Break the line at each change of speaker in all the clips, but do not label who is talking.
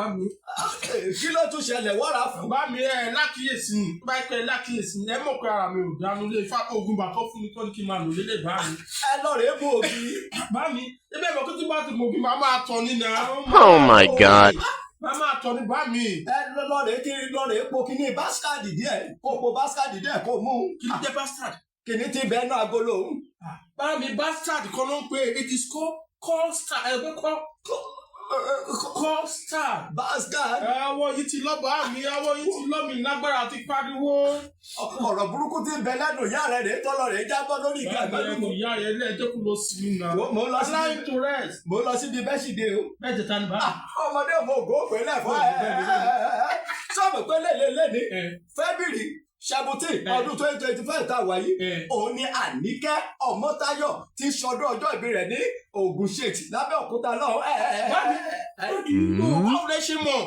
bá mi.
Kí ló tún ṣẹlẹ̀ wọ́ra fún?
Bá mi lákìyèsí ni. Bá pẹ́ lákìyèsí ni. Ẹ mọ̀ pé ara mi ò dánú lé ifá ogun bàtọ́ fún mi tó ní kí n máa lò lélẹ̀ bá mi.
Ẹ lọ rèé mú ògì.
Bá mi, ebe ẹ̀mọ̀ kó tí bá ti mọ̀ ògì máa máa tọ̀ nínú.
Oh my God.
Máa máa tọ̀ ní bá mi.
Ẹ lọ rèé kiri lọ rèé po kíní báskàdì díẹ̀. Kó po báskàdì díẹ̀ kó mú.
Kí ló jẹ́ bastard?
Kíní ti bẹ́ẹ̀ náà agolo.
Bá mi bastard kan ló ń pè é. It is called star. Call star.
Bastard.
Àwọn yìí ti lọ́bọ̀ àmì, àwọn yìí ti lọ́mì lágbára àti pariwo.
Ọ̀rọ̀ burúkú ti bẹ lẹ́nu ìyá rẹ̀ rèé tọ́lọ̀ rèé jábọ́ lórí ìgbà
Bẹ́ẹ̀ni ìyá rẹ̀ lẹ́ẹ̀jẹ́ kú lọ sí mi náà.
Mo lọ sí
Aláìn tó rẹ̀.
Mo lọ síbi bẹ́sìdé o.
Bẹ́ẹ̀ jẹ́ ta ni bá.
Ọmọdé mo gò pé lẹ́fọ́ sọ́ọ̀bù pé lélẹ́ni Fẹ́bìrì 17 ọdún 2025 tá a wáyé òun ni Àníkẹ́ Ọmọ́táyọ̀ ti ṣọdún ọjọ́ ìbí rẹ̀ ní Ogun State lábẹ́òkúta lọ́hùn.
Báwo lẹ ṣe mọ̀?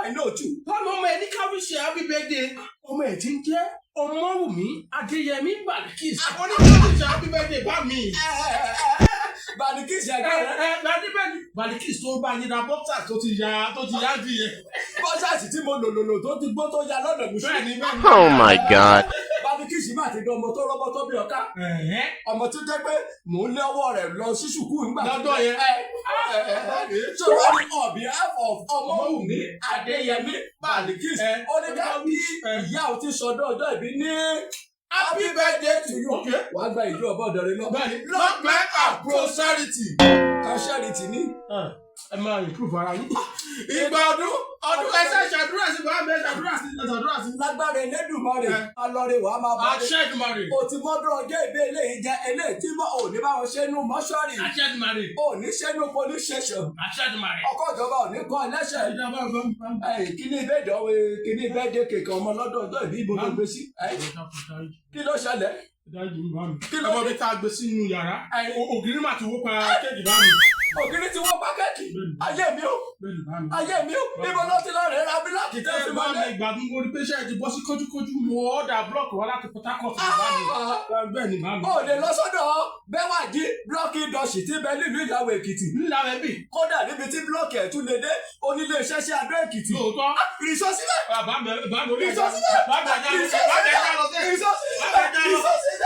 I know too.
Báwo ọmọ ẹ ní káwé ṣe happy birthday? Ọmọ ẹ ti ń jẹ́ Ọmọ́wùmí Adéyẹmí Balikis. Àwọn ní káwé ṣe happy birthday bá mi.
Balikis ẹgbẹ́ rẹ̀.
Balikis tó bá yín ra bọ́ksà tó ti yá bí yẹn.
Bọ́sàsì tí mo lò tó ti gbó tó ya lọ́dọ̀ mi.
Bẹ́ẹ̀ni.
Oh my God.
Balikis máa ti dán ọmọ tó rọ́bọ́ tó bí ọ̀ká. Ọmọ tó jẹ́ pé mò ń lé ọwọ́ rẹ̀ lọ sí ṣùkú nígbà
lọ́dọ̀ yẹn.
So wọ́n ní on behalf of Ọmọ́wùmí Adéyẹmí Balikis ó ní ká bí ìyá ò ti sọdọ́ ọjọ́ ìbí ní happy birthday to you. Wàá gba ìlú ọ̀bọ̀ ọ̀dọ̀rẹ́ lọ.
Long life and prosperity.
Prosperity ni.
Ẹ máa improve ara yín. Ìgbà ọdún ẹsẹ̀ ṣàdúrà sí bá mi ṣàdúrà sí.
Lágbára Elédùmarè alọ́rẹ̀ wàá máa bá
Àṣẹ Èdùmàrè.
O ti mọ́dún ọjọ́ ìbí eléyìí jẹ́ eléyìí tí mo ò ní bá wọn ṣe nú mọ́ṣúárì.
Àṣẹ Èdùmàrè.
O ní ṣe nú police station.
Àṣẹ Èdùmàrè.
Ọkọ̀ ìjọba ò ní kọ́ ẹlẹ́ṣẹ̀. Kíní ìbẹ́ẹ̀dẹ̀ kèké ọmọ lọ́dọ̀ ọjọ́ ìbí ibo ló gbé sí. Kí ló ṣẹlẹ̀?
Kí ló bí tá a gbé sínú yàrá? Ògiri mà ti wó pa kéèkì bá mi.
Ògiri ti wó pa kéèkì. Ayé mi o. Níbo ló ti lọ rẹ̀ ra bíláàkì tẹ́ fi máa lé?
Ìgbà mi mo rí pé ṣe ti bọ́ sí kójúkójú mo ọ̀dà blọọkì wá láti Port Harcourt bá mi. Bẹ́ẹ̀ ni bá mi.
O lè lọ sọ́dọ̀ Bẹ́wàjí blọọkì ìdọ̀sì tí bẹ nílùú Ìlàwọ̀ Èkìtì.
Ńláwẹ̀ bì.
Kódà níbi tí blọọkì ẹ̀ tún lè dé onílé iṣẹ́ sí Adó Èkìtì.
Lóòótọ́.
Rìsọ síbẹ̀.
Bàbá mi
Rìsọ síbẹ̀.
Bàbá mi
Rìsọ síbẹ̀.